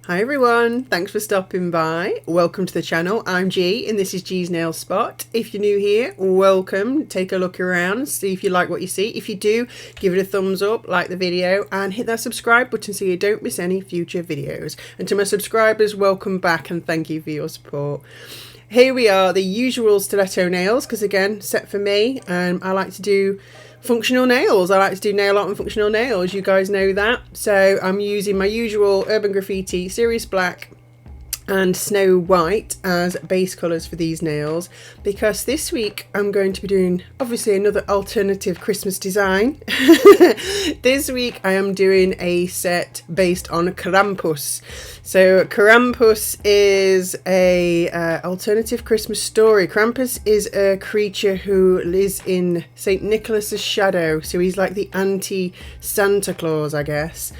Hi everyone, thanks for stopping by. Welcome to the channel. I'm G and this is G's Nail Spot. If you're new here, welcome. Take a look around, see if you like what you see. If you do, give it a thumbs up, like the video and hit that subscribe button so you don't miss any future videos. And to my subscribers, welcome back and thank you for your support. Here we are, the usual stiletto nails, because again, set for me, I like to do functional nails. I like to do nail art and functional nails, you guys know that. So I'm using my usual Urban Graffiti Serious Black and Snow White as base colours for these nails, because this week I'm going to be doing obviously another alternative Christmas design. This week I am doing a set based on Krampus. So Krampus is a alternative Christmas story. Krampus is a creature who lives in St. Nicholas's shadow, so he's like the anti-Santa Claus, I guess.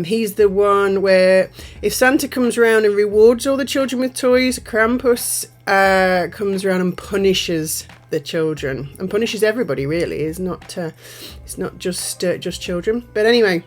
He's the one where if Santa comes around and rewards all the children with toys, Krampus comes around and punishes the children and punishes everybody. Really, it's not just children. But anyway,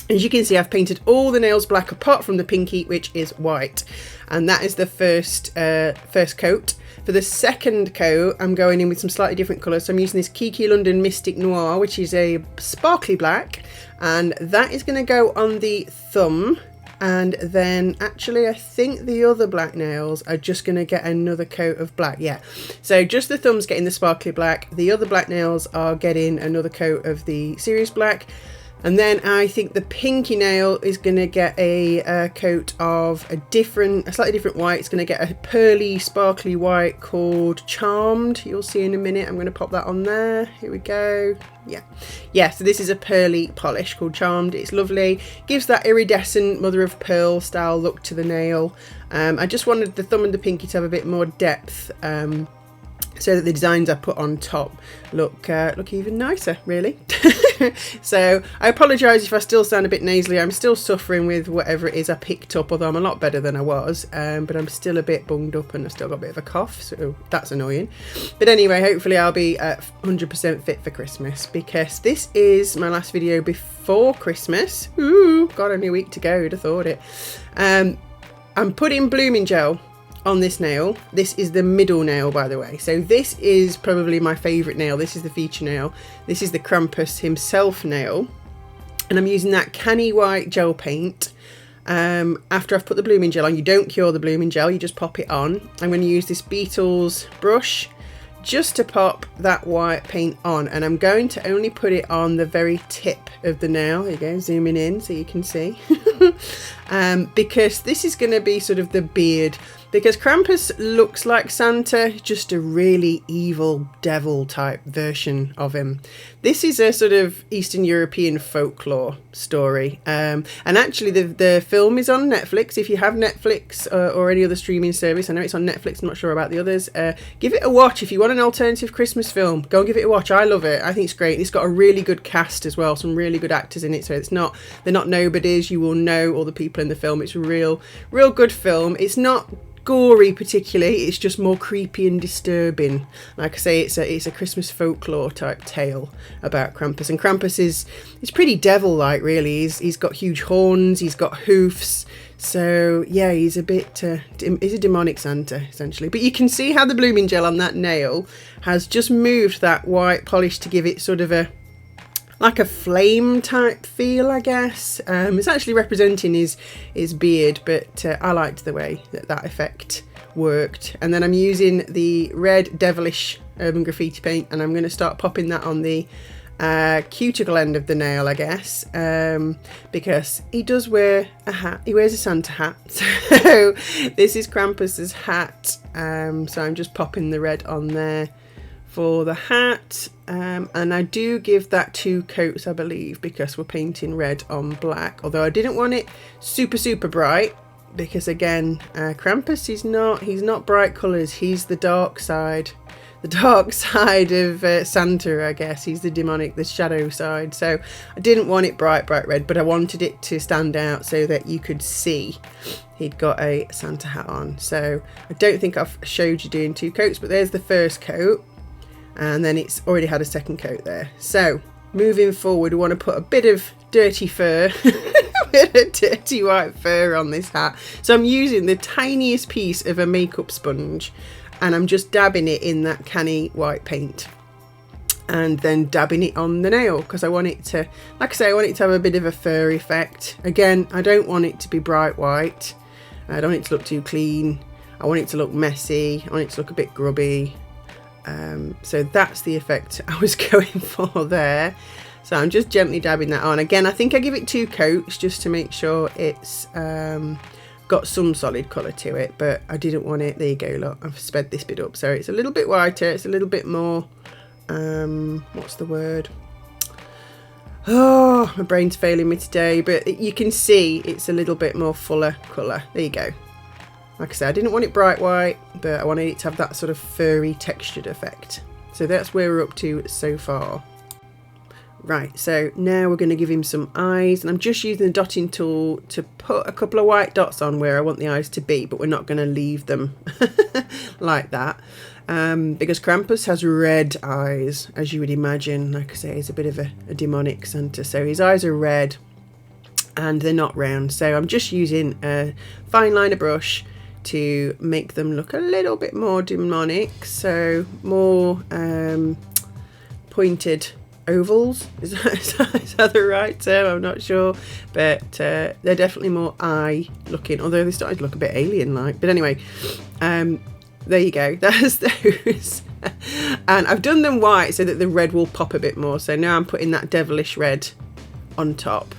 as you can see, I've painted all the nails black apart from the pinky, which is white, and that is the first coat. For the second coat, I'm going in with some slightly different colours. So I'm using this Kiki London Mystic Noir, which is a sparkly black, and that is going to go on the thumb. And then actually I think the other black nails are just going to get another coat of black. Yeah, so just the thumb's getting the sparkly black, the other black nails are getting another coat of the serious black. And then I think the pinky nail is going to get a coat of a slightly different white. It's going to get a pearly, sparkly white called Charmed. You'll see in a minute. I'm going to pop that on there. Here we go. Yeah. So this is a pearly polish called Charmed. It's lovely. Gives that iridescent mother of pearl style look to the nail. I just wanted the thumb and the pinky to have a bit more depth. So that the designs I put on top look even nicer, really. So I apologise if I still sound a bit nasally. I'm still suffering with whatever it is I picked up, although I'm a lot better than I was. But I'm still a bit bunged up and I've still got a bit of a cough, so that's annoying. But anyway, hopefully I'll be 100% fit for Christmas, because this is my last video before Christmas. Ooh, got only a week to go, who'd have thought it. I'm putting blooming gel on this nail. This is the middle nail, by the way. So this is probably my favourite nail. This is the feature nail. This is the Krampus himself nail. And I'm using that canny white gel paint. After I've put the blooming gel on, you don't cure the blooming gel, you just pop it on. I'm going to use this Beetles brush just to pop that white paint on, and I'm going to only put it on the very tip of the nail. There you go, zooming in so you can see. Because this is going to be sort of the beard, because Krampus looks like Santa, just a really evil devil type version of him. This is a sort of Eastern European folklore story, and actually the film is on Netflix. If you have Netflix or any other streaming service, I know it's on Netflix, I'm not sure about the others, give it a watch. If you want an alternative Christmas film, go and give it a watch. I love it. I think it's great. It's got a really good cast as well, some really good actors in it, so they're not nobodies. You will know all the people in the film. It's a real good film. It's not gory particularly, it's just more creepy and disturbing. Like I say, it's a Christmas folklore type tale about Krampus, and Krampus is pretty devil-like, really. He's got huge horns, he's got hoofs, so yeah, he's a bit he's a demonic Santa essentially. But you can see how the blooming gel on that nail has just moved that white polish to give it sort of like a flame type feel, I guess. It's actually representing his beard, but I liked the way that effect worked. And then I'm using the red Devilish Urban Graffiti paint, and I'm going to start popping that on the cuticle end of the nail, I guess, because he does wear a hat. He wears a Santa hat. So this is Krampus's hat. So I'm just popping the red on there for the hat, and I do give that 2 coats, I believe, because we're painting red on black, although I didn't want it super bright, because again, Krampus, he's not bright colours, he's the dark side of Santa, I guess. He's the demonic, the shadow side, so I didn't want it bright red, but I wanted it to stand out so that you could see he'd got a Santa hat on. So I don't think I've showed you doing 2 coats, but there's the first coat, and then it's already had a second coat there. So moving forward, we want to put a bit of dirty fur bit of dirty white fur on this hat. So I'm using the tiniest piece of a makeup sponge and I'm just dabbing it in that canny white paint and then dabbing it on the nail because I want it to, like I say, I want it to have a bit of a fur effect. Again, I don't want it to be bright white. I don't want it to look too clean. I want it to look messy. I want it to look a bit grubby. So that's the effect I was going for there. So I'm just gently dabbing that on. Again, I think I give it 2 coats just to make sure it's got some solid colour to it, but I didn't want it. There you go, look, I've sped this bit up. So it's a little bit whiter, it's a little bit more, what's the word? Oh, my brain's failing me today, but you can see it's a little bit more fuller colour. There you go. Like I said, I didn't want it bright white, but I wanted it to have that sort of furry textured effect. So that's where we're up to so far. Right, so now we're going to give him some eyes, and I'm just using the dotting tool to put a couple of white dots on where I want the eyes to be, but we're not going to leave them like that, because Krampus has red eyes, as you would imagine. Like I say, he's a bit of a demonic Santa, so his eyes are red and they're not round. So I'm just using a fine liner brush to make them look a little bit more demonic, so more pointed ovals. Is that the right term? I'm not sure, but they're definitely more eye looking, although they started to look a bit alien like. But anyway, there you go, that's those. And I've done them white so that the red will pop a bit more, so now I'm putting that Devilish red on top.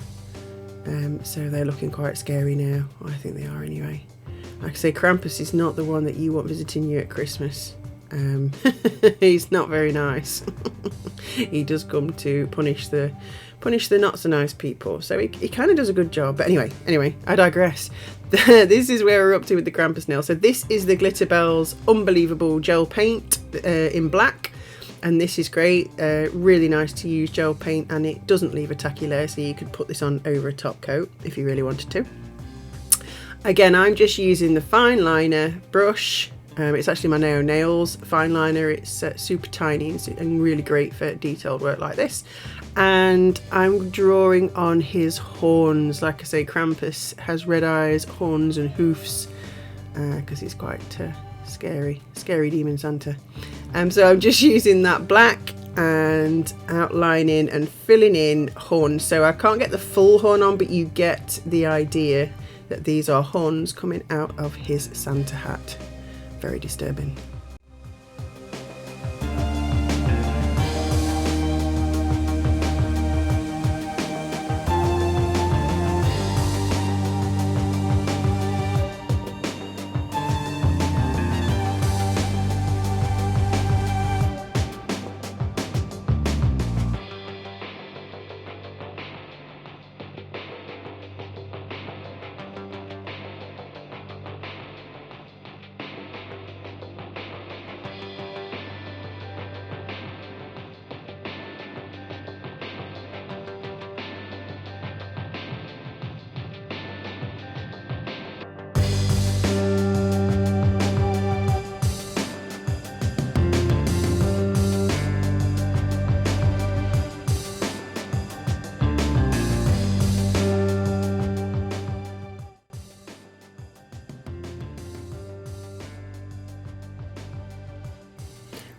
So they're looking quite scary now. I think they are anyway. Like I say, Krampus is not the one that you want visiting you at Christmas. He's not very nice. He does come to punish the not so nice people. So he kind of does a good job. But anyway, I digress. This is where we're up to with the Krampus nail. So this is the Glitterbels Unbelievable Gel Paint in black. And this is great, really nice to use gel paint, and it doesn't leave a tacky layer, so you could put this on over a top coat if you really wanted to. Again, I'm just using the fine liner brush. It's actually my Naio Nails fine liner. It's super tiny and really great for detailed work like this. And I'm drawing on his horns. Like I say, Krampus has red eyes, horns and hoofs, because he's quite scary demon Santa. So I'm just using that black and outlining and filling in horns. So I can't get the full horn on, but you get the idea that these are horns coming out of his Santa hat. Very disturbing.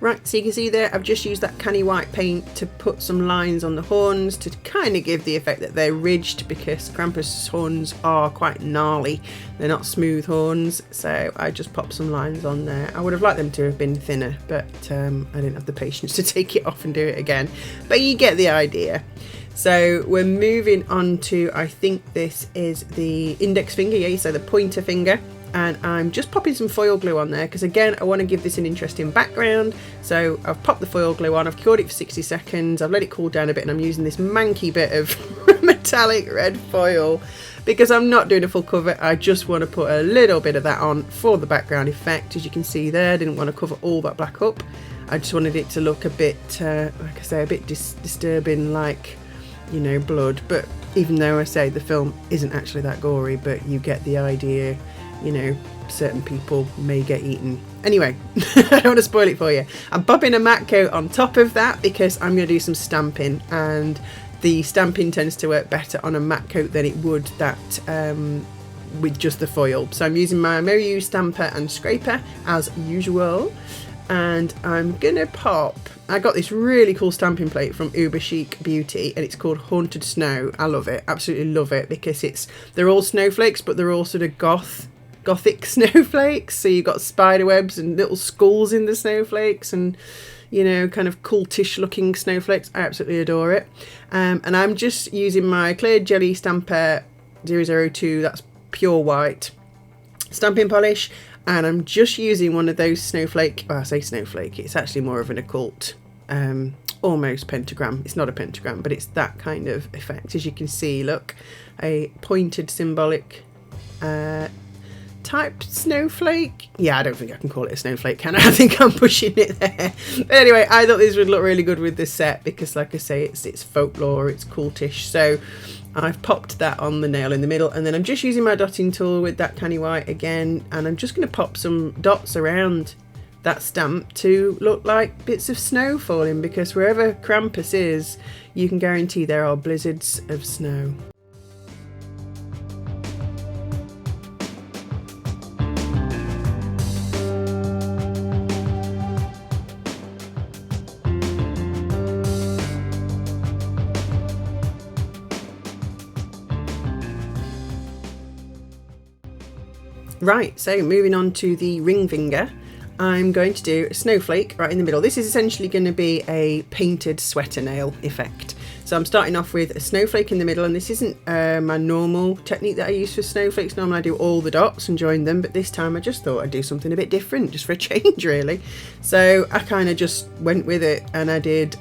Right, so you can see there, I've just used that canny white paint to put some lines on the horns to kind of give the effect that they're ridged, because Krampus' horns are quite gnarly. They're not smooth horns, so I just popped some lines on there. I would have liked them to have been thinner, but I didn't have the patience to take it off and do it again. But you get the idea. So we're moving on to, I think this is the index finger, yeah, so the pointer finger. And I'm just popping some foil glue on there because, again, I want to give this an interesting background. So I've popped the foil glue on, I've cured it for 60 seconds, I've let it cool down a bit, and I'm using this manky bit of metallic red foil because I'm not doing a full cover. I just want to put a little bit of that on for the background effect. As you can see there, I didn't want to cover all that black up. I just wanted it to look a bit, like I say, a bit disturbing, like, you know, blood. But even though I say the film isn't actually that gory, but you get the idea. You know, certain people may get eaten. Anyway, I don't want to spoil it for you. I'm popping a matte coat on top of that because I'm going to do some stamping, and the stamping tends to work better on a matte coat than it would that with just the foil. So I'm using my MoYou Stamper and Scraper as usual, and I'm gonna pop. I got this really cool stamping plate from Chic Beauty, and it's called Haunted Snow. I love it, absolutely love it, because they're all snowflakes, but they're all sort of gothic snowflakes. So you've got spider webs and little skulls in the snowflakes, and you know, kind of cultish looking snowflakes. I absolutely adore it. And I'm just using my clear jelly stamper 002, that's pure white stamping polish, and I'm just using one of those snowflake, well, I say snowflake, it's actually more of an occult, almost pentagram. It's not a pentagram, but it's that kind of effect. As you can see, look, a pointed symbolic type snowflake. Yeah, I don't think I can call it a snowflake, can I? I think I'm pushing it there. But anyway, I thought this would look really good with this set because, like I say, it's folklore, it's cultish. So I've popped that on the nail in the middle, and then I'm just using my dotting tool with that canny white again, and I'm just going to pop some dots around that stamp to look like bits of snow falling, because wherever Krampus is, you can guarantee there are blizzards of snow. Right, so moving on to the ring finger, I'm going to do a snowflake right in the middle. This is essentially going to be a painted sweater nail effect. So I'm starting off with a snowflake in the middle, and this isn't my normal technique that I use for snowflakes. Normally I do all the dots and join them, but this time I just thought I'd do something a bit different, just for a change really. So I kind of just went with it, and I did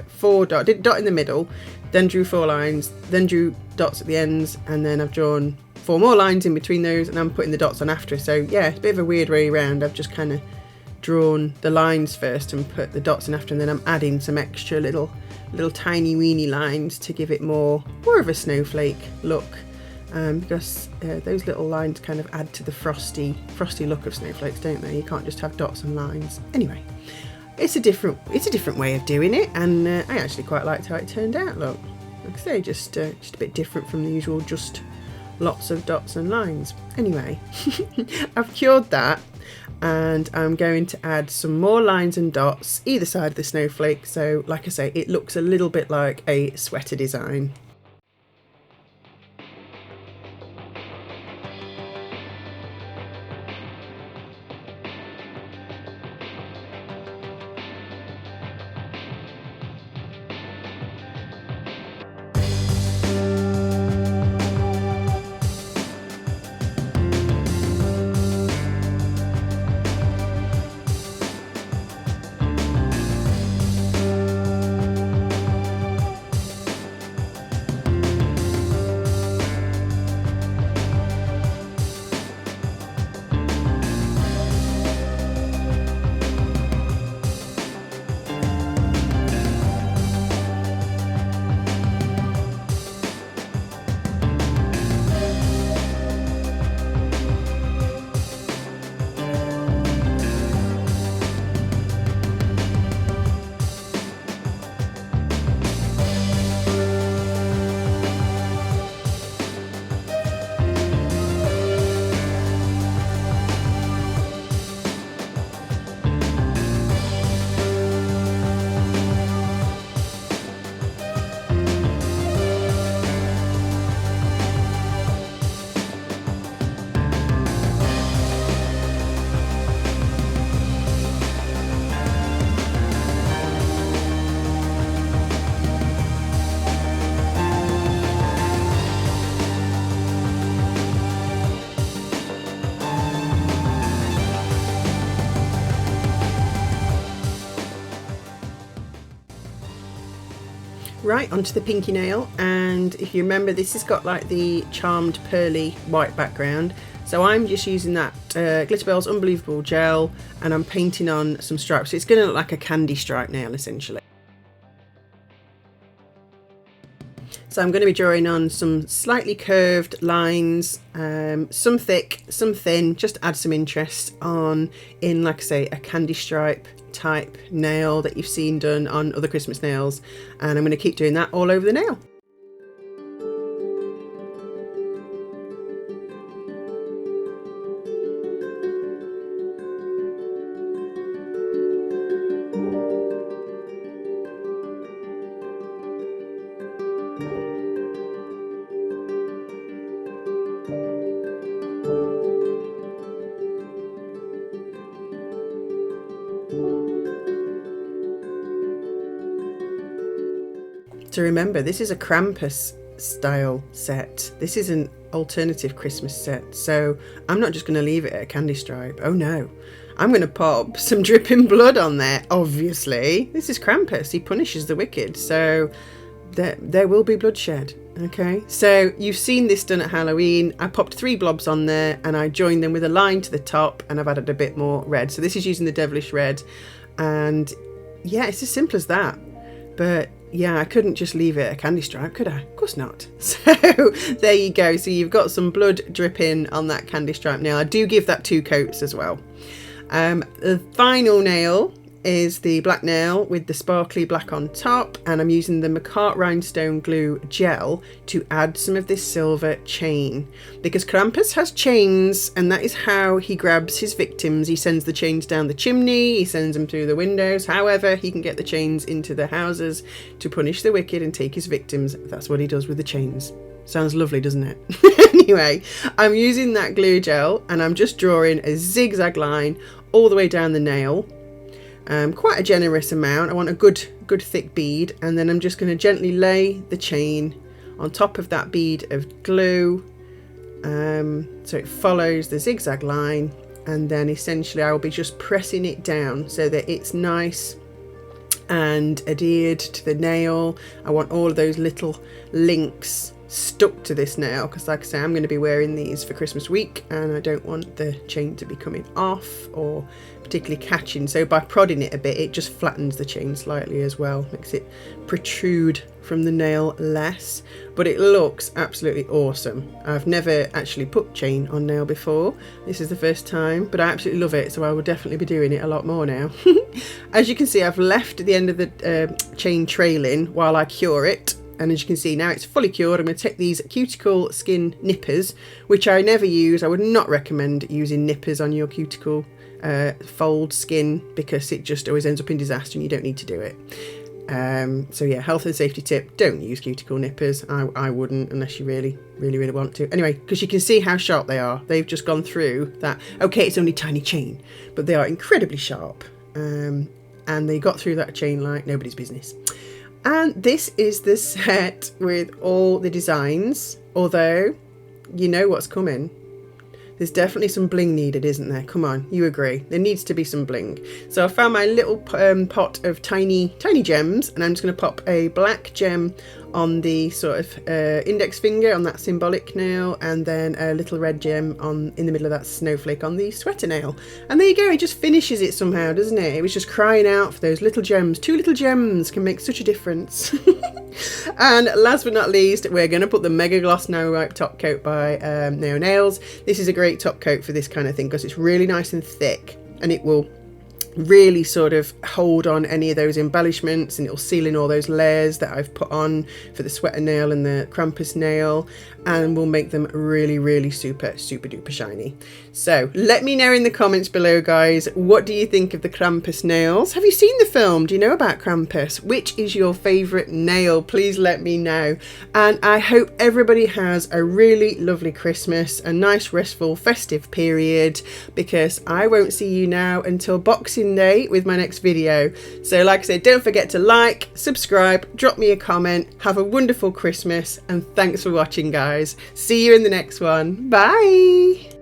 4 dots, did dot in the middle, then drew 4 lines, then drew dots at the ends, and then I've drawn 4 more lines in between those, and I'm putting the dots on after. So yeah, it's a bit of a weird way around. I've just kind of drawn the lines first and put the dots in after, and then I'm adding some extra little tiny weeny lines to give it more of a snowflake look, because those little lines kind of add to the frosty look of snowflakes, don't they? You can't just have dots and lines. Anyway, it's a different way of doing it, and I actually quite liked how it turned out. Look, like I say, just a bit different from the usual just lots of dots and lines. Anyway, I've cured that, and I'm going to add some more lines and dots either side of the snowflake, so like I say, it looks a little bit like a sweater design. Right, onto the pinky nail, and if you remember, this has got like the charmed pearly white background, so I'm just using that Glitterbels Unbelievable gel, and I'm painting on some stripes. So it's going to look like a candy stripe nail essentially. So I'm going to be drawing on some slightly curved lines, some thick, some thin, just to add some interest on in, like I say, a candy stripe type nail that you've seen done on other Christmas nails. And I'm going to keep doing that all over the nail. So remember, this is a Krampus style set. This is an alternative Christmas set. So I'm not just going to leave it at a candy stripe. Oh no. I'm going to pop some dripping blood on there, obviously. This is Krampus. He punishes the wicked. So there will be bloodshed. Okay. So you've seen this done at Halloween. I popped 3 blobs on there and I joined them with a line to the top, and I've added a bit more red. So this is using the Devilish red. And yeah, it's as simple as that. But yeah, I couldn't just leave it a candy stripe, could I? Of course not. So there you go. So you've got some blood dripping on that candy stripe nail. I do give that 2 coats as well. The final nail is the black nail with the sparkly black on top, and I'm using the McCart rhinestone glue gel to add some of this silver chain, because Krampus has chains, and that is how he grabs his victims. He sends the chains down the chimney, he sends them through the windows, however he can get the chains into the houses to punish the wicked and take his victims. That's what he does with the chains. Sounds lovely, doesn't it? Anyway, I'm using that glue gel and I'm just drawing a zigzag line all the way down the nail. Quite a generous amount. I want a good thick bead, and then I'm just going to gently lay the chain on top of that bead of glue, so it follows the zigzag line, and then essentially I will be just pressing it down so that it's nice and adhered to the nail. I want all of those little links stuck to this nail, because like I say, I'm going to be wearing these for Christmas week and I don't want the chain to be coming off or particularly catching. So by prodding it a bit, it just flattens the chain slightly as well, makes it protrude from the nail less, but it looks absolutely awesome. I've never actually put chain on nail before. This is the first time, but I absolutely love it, so I will definitely be doing it a lot more now. As you can see, I've left the end of the chain trailing while I cure it. And as you can see, now it's fully cured. I'm going to take these cuticle skin nippers, which I never use. I would not recommend using nippers on your cuticle fold skin, because it just always ends up in disaster and you don't need to do it. So yeah, health and safety tip, don't use cuticle nippers. I wouldn't, unless you really want to. Anyway, because you can see how sharp they are. They've just gone through that. Okay, it's only tiny chain, but they are incredibly sharp. And they got through that chain like nobody's business. And this is the set with all the designs, although you know what's coming. There's definitely some bling needed, isn't there? Come on, you agree. There needs to be some bling. So I found my little pot of tiny gems, and I'm just going to pop a black gem on the sort of index finger on that symbolic nail, and then a little red gem in the middle of that snowflake on the sweater nail. And there you go, it just finishes it somehow, doesn't it? It was just crying out for those little gems. 2 little gems can make such a difference. And last but not least, we're going to put the Mega Gloss Nail Wipe top coat by Naio Nails. This is a great top coat for this kind of thing, because it's really nice and thick, and it will really sort of hold on any of those embellishments, and it'll seal in all those layers that I've put on for the sweater nail and the Krampus nail, and will make them really super duper shiny. So let me know in the comments below, guys, what do you think of the Krampus nails? Have you seen the film? Do you know about Krampus? Which is your favourite nail? Please let me know. And I hope everybody has a really lovely Christmas, a nice restful festive period, because I won't see you now until Boxing Day with my next video. So like I said, don't forget to like, subscribe, drop me a comment. Have a wonderful Christmas, and thanks for watching, guys. See you in the next one. Bye.